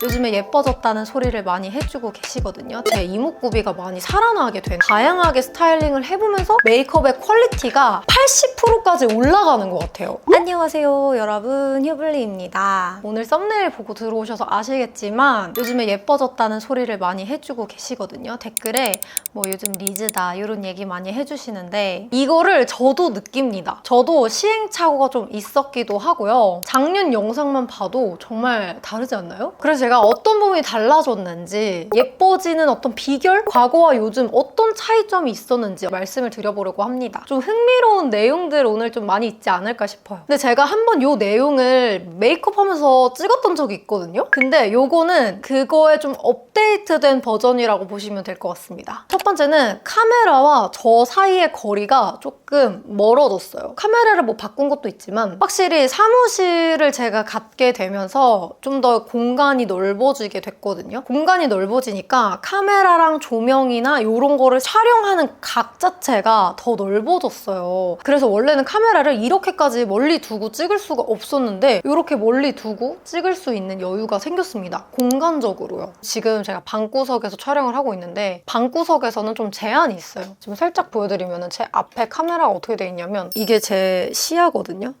요즘에 예뻐졌다는 소리를 많이 해주고 계시거든요. 제 이목구비가 많이 살아나게 된 다양하게 스타일링을 해보면서 메이크업의 퀄리티가 80%까지 올라가는 것 같아요. 안녕하세요 여러분, 휴블리입니다. 오늘 썸네일 보고 들어오셔서 아시겠지만 요즘에 예뻐졌다는 소리를 많이 해주고 계시거든요. 댓글에 뭐 요즘 리즈다 이런 얘기 많이 해주시는데 이거를 저도 느낍니다. 저도 시행착오가 좀 있었기도 하고요. 작년 영상만 봐도 정말 다르지 않나요? 그래서 제가 어떤 부분이 달라졌는지, 예뻐지는 어떤 비결? 과거와 요즘 어떤 차이점이 있었는지 말씀을 드려보려고 합니다. 좀 흥미로운 내용들 오늘 좀 많이 있지 않을까 싶어요. 근데 제가 한번 이 내용을 메이크업 하면서 찍었던 적이 있거든요. 근데 요거는 그거에 좀 업데이트된 버전이라고 보시면 될 것 같습니다. 첫 번째는 카메라와 저 사이의 거리가 조금 멀어졌어요. 카메라를 뭐 바꾼 것도 있지만 확실히 사무실을 제가 갖게 되면서 좀 더 공간이 넓어지게 됐거든요. 공간이 넓어지니까 카메라랑 조명이나 이런 거를 촬영하는 각 자체가 더 넓어졌어요. 그래서 원래는 카메라를 이렇게까지 멀리 두고 찍을 수가 없었는데 이렇게 멀리 두고 찍을 수 있는 여유가 생겼습니다. 공간적으로요. 지금 제가 방구석에서 촬영을 하고 있는데 방구석에서는 좀 제한이 있어요. 지금 살짝 보여드리면 제 앞에 카메라가 어떻게 돼 있냐면 이게 제 시야거든요.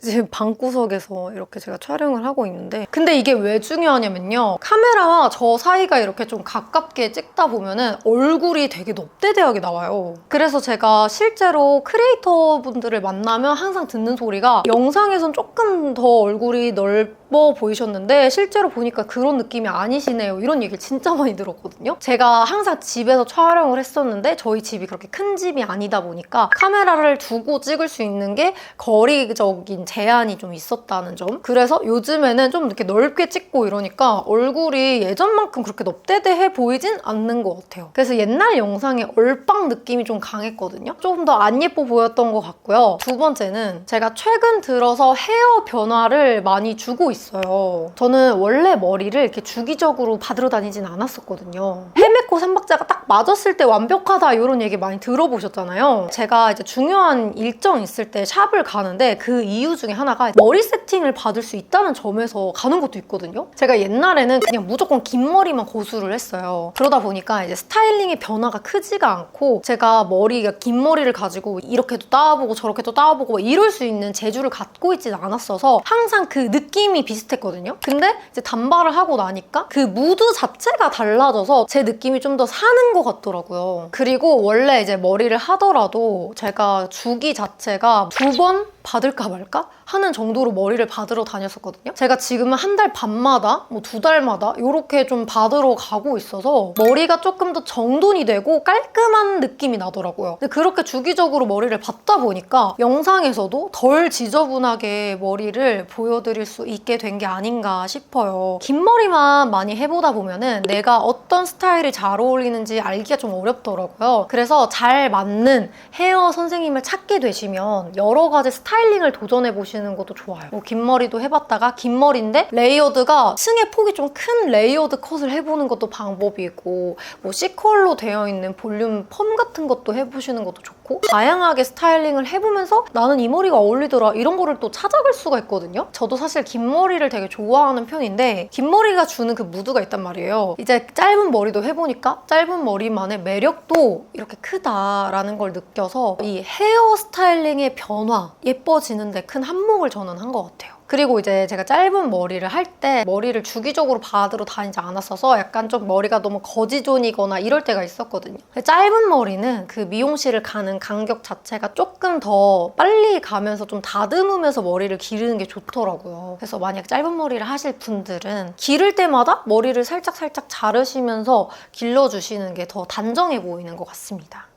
지금 방구석에서 이렇게 제가 촬영을 하고 있는데 근데 이게 왜 중요하냐면요. 카메라와 저 사이가 이렇게 좀 가깝게 찍다 보면은 얼굴이 되게 넙대대하게 나와요. 그래서 제가 실제로 크리에이터 분들을 만나면 항상 듣는 소리가 영상에선 조금 더 얼굴이 넓어 보이셨는데 실제로 보니까 그런 느낌이 아니시네요. 이런 얘기를 진짜 많이 들었거든요. 제가 항상 집에서 촬영을 했었는데 저희 집이 그렇게 큰 집이 아니다 보니까 카메라를 두고 찍을 수 있는 게 거리적인 제한이 좀 있었다는 점. 그래서 요즘에는 좀 이렇게 넓게 찍고 이러니까 얼굴이 예전만큼 그렇게 넙대대해 보이진 않는 것 같아요. 그래서 옛날 영상의 얼빵 느낌이 좀 강했거든요. 조금 더 안 예뻐 보였던 것 같고요. 두 번째는 제가 최근 들어서 헤어 변화를 많이 주고 있어요. 저는 원래 머리를 이렇게 주기적으로 받으러 다니진 않았었거든요. 헤메코 3박자가 딱 맞았을 때 완벽하다 이런 얘기 많이 들어보셨잖아요. 제가 이제 중요한 일정 있을 때 샵을 가는데 그 이유 중에 하나가 머리 세팅을 받을 수 있다는 점에서 가는 것도 있거든요. 제가 옛날에는 그냥 무조건 긴 머리만 고수를 했어요. 그러다 보니까 이제 스타일링의 변화가 크지가 않고 제가 머리가 긴 머리를 가지고 이렇게도 따보고 저렇게도 따보고 이럴 수 있는 재주를 갖고 있진 않았어서 항상 그 느낌이 비슷했거든요. 근데 이제 단발을 하고 나니까 그 무드 자체가 달라져서 제 느낌이 좀 더 사는 것 같더라고요. 그리고 원래 이제 머리를 하더라도 제가 주기 자체가 2번 받을까 말까 하는 정도로 머리를 받으러 다녔었거든요. 제가 지금은 한 달 반마다 뭐 2달마다 이렇게 좀 받으러 가고 있어서 머리가 조금 더 정돈이 되고 깔끔한 느낌이 나더라고요. 근데 그렇게 주기적으로 머리를 받다 보니까 영상에서도 덜 지저분하게 머리를 보여드릴 수 있게 된 게 아닌가 싶어요. 긴 머리만 많이 해보다 보면은 내가 어떤 스타일이 잘 어울리는지 알기가 좀 어렵더라고요. 그래서 잘 맞는 헤어 선생님을 찾게 되시면 여러 가지 스타일링을 도전해보시는 것도 좋아요. 뭐 긴 머리도 해봤다가 긴 머리인데 레이어드가 층의 폭이 좀 큰 레이어드 컷을 해보는 것도 방법이고 뭐 C컬로 되어 있는 볼륨 펌 같은 것도 해보시는 것도 좋고 다양하게 스타일링을 해보면서 나는 이 머리가 어울리더라 이런 거를 또 찾아갈 수가 있거든요. 저도 사실 긴 머리를 되게 좋아하는 편인데 긴 머리가 주는 그 무드가 있단 말이에요. 이제 짧은 머리도 해보니까 짧은 머리만의 매력도 이렇게 크다라는 걸 느껴서 이 헤어 스타일링의 변화, 예뻐지는데 큰 한몫을 저는 한 것 같아요. 그리고 이제 제가 짧은 머리를 할 때 머리를 주기적으로 받으러 다니지 않았어서 약간 좀 머리가 너무 거지존이거나 이럴 때가 있었거든요. 짧은 머리는 그 미용실을 가는 간격 자체가 조금 더 빨리 가면서 좀 다듬으면서 머리를 기르는 게 좋더라고요. 그래서 만약 짧은 머리를 하실 분들은 기를 때마다 머리를 살짝 자르시면서 길러주시는 게 더 단정해 보이는 것 같습니다.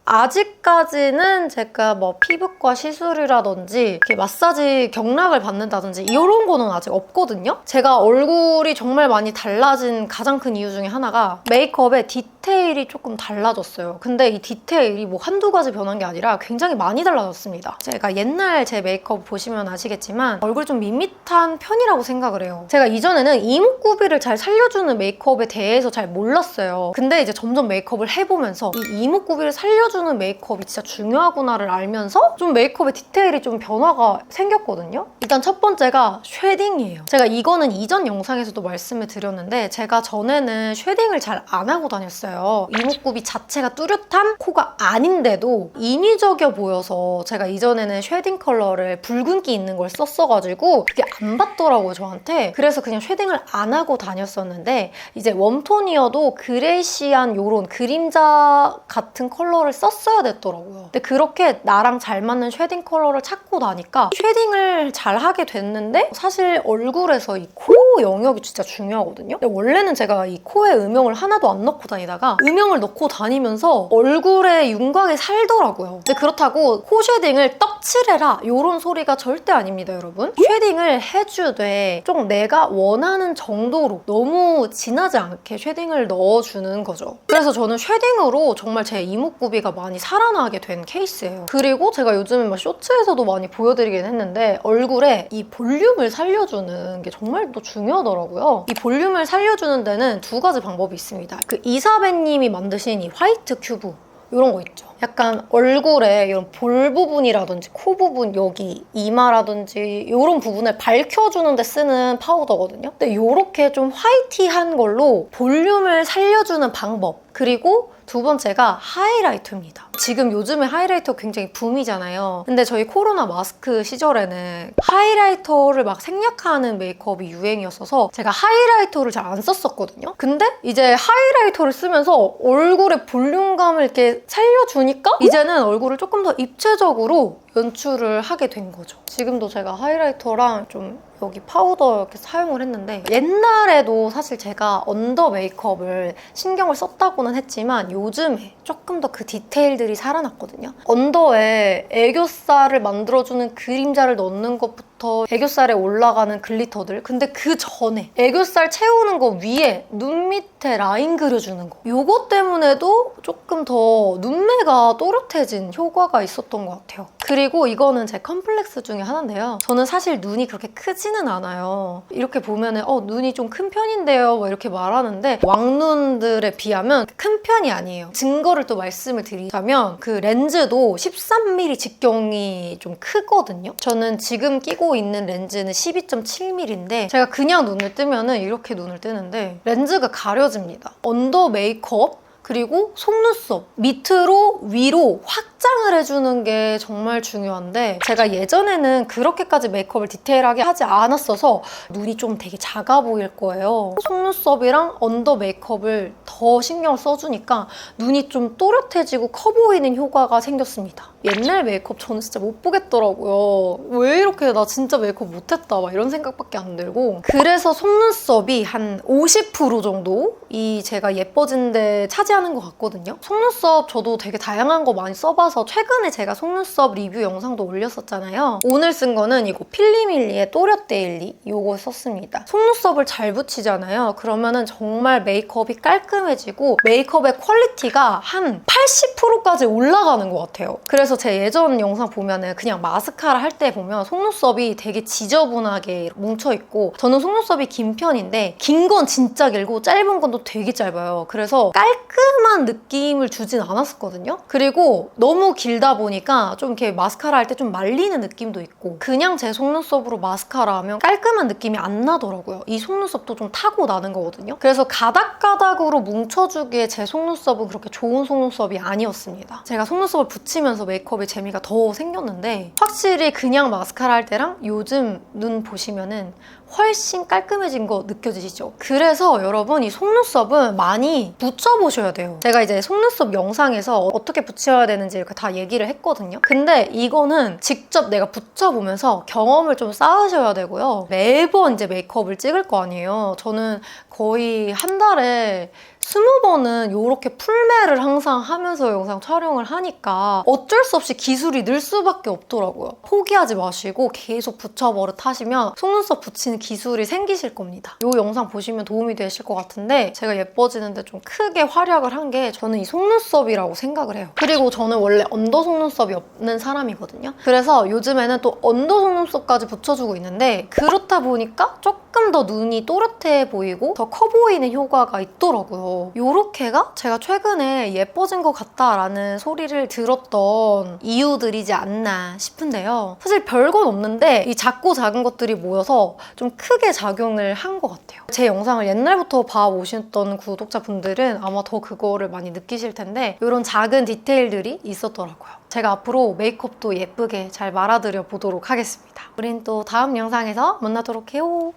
아직까지는 제가 뭐 피부과 시술이라든지 이렇게 마사지 경락을 받는다든지 이런 거는 아직 없거든요. 제가 얼굴이 정말 많이 달라진 가장 큰 이유 중에 하나가 메이크업의 디테일이 조금 달라졌어요. 근데 이 디테일이 뭐 한두 가지 변한 게 아니라 굉장히 많이 달라졌습니다. 제가 옛날 제 메이크업 보시면 아시겠지만 얼굴이 좀 밋밋한 편이라고 생각을 해요. 제가 이전에는 이목구비를 잘 살려주는 메이크업에 대해서 잘 몰랐어요. 근데 이제 점점 메이크업을 해보면서 이 이목구비를 살려주는 살려주는 메이크업이 진짜 중요하구나를 알면서 좀 메이크업의 디테일이 좀 변화가 생겼거든요. 일단 첫 번째가 쉐딩이에요. 제가 이거는 이전 영상에서도 말씀을 드렸는데 제가 전에는 쉐딩을 잘 안 하고 다녔어요. 이목구비 자체가 뚜렷한 코가 아닌데도 인위적이어 보여서 제가 이전에는 쉐딩 컬러를 붉은기 있는 걸 썼어가지고 그게 안 받더라고요, 저한테. 그래서 그냥 쉐딩을 안 하고 다녔었는데 이제 웜톤이어도 그레이시한 요런 그림자 같은 컬러를 썼어야 됐더라고요. 근데 그렇게 나랑 잘 맞는 쉐딩 컬러를 찾고 나니까 쉐딩을 잘 하게 됐는데 사실 얼굴에서 이 코 영역이 진짜 중요하거든요. 근데 원래는 제가 이 코에 음영을 하나도 안 넣고 다니다가 음영을 넣고 다니면서 얼굴에 윤곽이 살더라고요. 근데 그렇다고 코 쉐딩을 떡칠해라 이런 소리가 절대 아닙니다, 여러분. 쉐딩을 해주되 좀 내가 원하는 정도로 너무 진하지 않게 쉐딩을 넣어주는 거죠. 그래서 저는 쉐딩으로 정말 제 이목구비가 많이 살아나게 된 케이스예요. 그리고 제가 요즘에 막 쇼츠에서도 많이 보여드리긴 했는데 얼굴에 이 볼륨을 살려주는 게 정말 또 중요하더라고요. 이 볼륨을 살려주는 데는 두 가지 방법이 있습니다. 그 이사벨님이 만드신 이 화이트 큐브 이런 거 있죠. 약간 얼굴에 이런 볼 부분이라든지 코 부분, 여기 이마라든지 이런 부분을 밝혀주는 데 쓰는 파우더거든요. 근데 이렇게 좀 화이티한 걸로 볼륨을 살려주는 방법, 그리고 두 번째가 하이라이터입니다. 지금 요즘에 하이라이터 굉장히 붐이잖아요. 근데 저희 코로나 마스크 시절에는 하이라이터를 막 생략하는 메이크업이 유행이었어서 제가 하이라이터를 잘 안 썼었거든요. 근데 이제 하이라이터를 쓰면서 얼굴의 볼륨감을 이렇게 살려주니까 이제는 얼굴을 조금 더 입체적으로 연출을 하게 된 거죠. 지금도 제가 하이라이터랑 좀 여기 파우더 이렇게 사용을 했는데 옛날에도 사실 제가 언더 메이크업을 신경을 썼다고는 했지만 요즘에 조금 더 그 디테일들이 살아났거든요. 언더에 애교살을 만들어주는 그림자를 넣는 것부터 애교살에 올라가는 글리터들, 근데 그 전에 애교살 채우는 거 위에 눈 밑에 라인 그려주는 거, 이것 때문에도 조금 더 눈매가 또렷해진 효과가 있었던 것 같아요. 그리고 이거는 제 컴플렉스 중에 하나인데요. 저는 사실 눈이 그렇게 크지는 않아요. 이렇게 보면은 눈이 좀 큰 편인데요 뭐 이렇게 말하는데 왕눈들에 비하면 큰 편이 아니에요. 증거를 또 말씀을 드리자면 그 렌즈도 13mm 직경이 좀 크거든요. 저는 지금 끼고 있는 렌즈는 12.7mm인데 제가 그냥 눈을 뜨면은 이렇게 눈을 뜨는데 렌즈가 가려집니다. 언더 메이크업 그리고 속눈썹 밑으로 위로 확장을 해주는 게 정말 중요한데 제가 예전에는 그렇게까지 메이크업을 디테일하게 하지 않았어서 눈이 좀 되게 작아 보일 거예요. 속눈썹이랑 언더 메이크업을 더 신경을 써주니까 눈이 좀 또렷해지고 커 보이는 효과가 생겼습니다. 옛날 메이크업 저는 진짜 못 보겠더라고요. 왜 이렇게 나 진짜 메이크업 못했다 막 이런 생각밖에 안 들고, 그래서 속눈썹이 한 50% 정도 이 제가 예뻐진 데 차지하는 것 같거든요. 속눈썹 저도 되게 다양한 거 많이 써봐서 최근에 제가 속눈썹 리뷰 영상도 올렸었잖아요. 오늘 쓴 거는 이거 필리밀리의 또렷 데일리 이거 썼습니다. 속눈썹을 잘 붙이잖아요. 그러면은 정말 메이크업이 깔끔해지고 메이크업의 퀄리티가 한 80%까지 올라가는 것 같아요. 그래서 제 예전 영상 보면은 그냥 마스카라 할 때 보면 속눈썹이 되게 지저분하게 뭉쳐있고, 저는 속눈썹이 긴 편인데 긴 건 진짜 길고 짧은 건 또 되게 짧아요. 그래서 깔끔한 느낌을 주진 않았었거든요. 그리고 너무 길다 보니까 좀 이렇게 마스카라 할 때 좀 말리는 느낌도 있고, 그냥 제 속눈썹으로 마스카라 하면 깔끔한 느낌이 안 나더라고요. 이 속눈썹도 좀 타고 나는 거거든요. 그래서 가닥가닥으로 뭉쳐주기에 제 속눈썹은 그렇게 좋은 속눈썹이 아니었습니다. 제가 속눈썹을 붙이면서 메이크업의 재미가 더 생겼는데 확실히 그냥 마스카라 할 때랑 요즘 눈 보시면은 훨씬 깔끔해진 거 느껴지시죠? 그래서 여러분 이 속눈썹은 많이 붙여보셔야 돼요. 제가 이제 속눈썹 영상에서 어떻게 붙여야 되는지 이렇게 다 얘기를 했거든요. 근데 이거는 직접 내가 붙여보면서 경험을 좀 쌓으셔야 되고요. 매번 이제 메이크업을 찍을 거 아니에요. 저는 거의 한 달에 20번은 이렇게 풀메를 항상 하면서 영상 촬영을 하니까 어쩔 수 없이 기술이 늘 수밖에 없더라고요. 포기하지 마시고 계속 붙여버릇 하시면 속눈썹 붙이는 기술이 생기실 겁니다. 이 영상 보시면 도움이 되실 것 같은데 제가 예뻐지는데 좀 크게 활약을 한 게 저는 이 속눈썹이라고 생각을 해요. 그리고 저는 원래 언더 속눈썹이 없는 사람이거든요. 그래서 요즘에는 또 언더 속눈썹까지 붙여주고 있는데 그렇다 보니까 조금 더 눈이 또렷해 보이고 더 커 보이는 효과가 있더라고요. 같아요. 요렇게가 제가 최근에 예뻐진 것 같다라는 소리를 들었던 이유들이지 않나 싶은데요. 사실 별건 없는데 이 작고 작은 것들이 모여서 좀 크게 작용을 한 것 같아요. 제 영상을 옛날부터 봐오셨던 구독자분들은 아마 더 그거를 많이 느끼실 텐데 이런 작은 디테일들이 있었더라고요. 제가 앞으로 메이크업도 예쁘게 잘 말아드려 보도록 하겠습니다. 우린 또 다음 영상에서 만나도록 해요.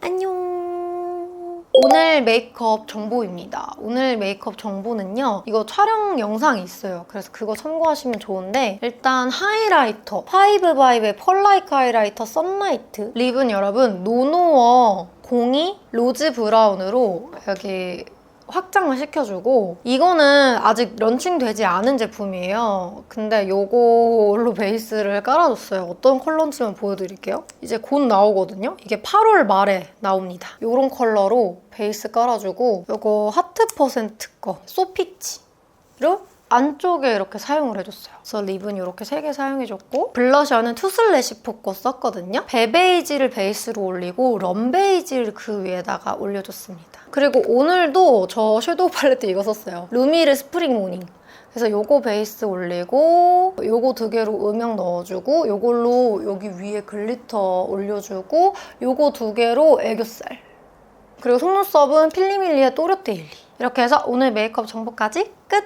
안녕. 오늘 메이크업 정보입니다. 오늘 메이크업 정보는요. 이거 촬영 영상이 있어요. 그래서 그거 참고하시면 좋은데 일단 하이라이터 파이브바이브의 펄라이크 하이라이터 썬라이트 립은 여러분 노노어 02 로즈 브라운으로 여기 확장을 시켜주고 이거는 아직 런칭되지 않은 제품이에요. 근데 이걸로 베이스를 깔아줬어요. 어떤 컬러인지만 보여드릴게요. 이제 곧 나오거든요. 이게 8월 말에 나옵니다. 이런 컬러로 베이스 깔아주고 이거 하트 퍼센트 거 소피치로 안쪽에 이렇게 사용을 해줬어요. 그래서 립은 이렇게 3개 사용해줬고 블러셔는 투슬래시포 거 썼거든요. 베베이지를 베이스로 올리고 럼베이지를 그 위에다가 올려줬습니다. 그리고 오늘도 저 섀도우 팔레트 이거 썼어요. 루미르 스프링 모닝. 그래서 요거 베이스 올리고 요거 2개로 음영 넣어주고 요걸로 여기 위에 글리터 올려주고 요거 2개로 애교살. 그리고 속눈썹은 필리밀리의 또르테일리. 이렇게 해서 오늘 메이크업 정보까지 끝!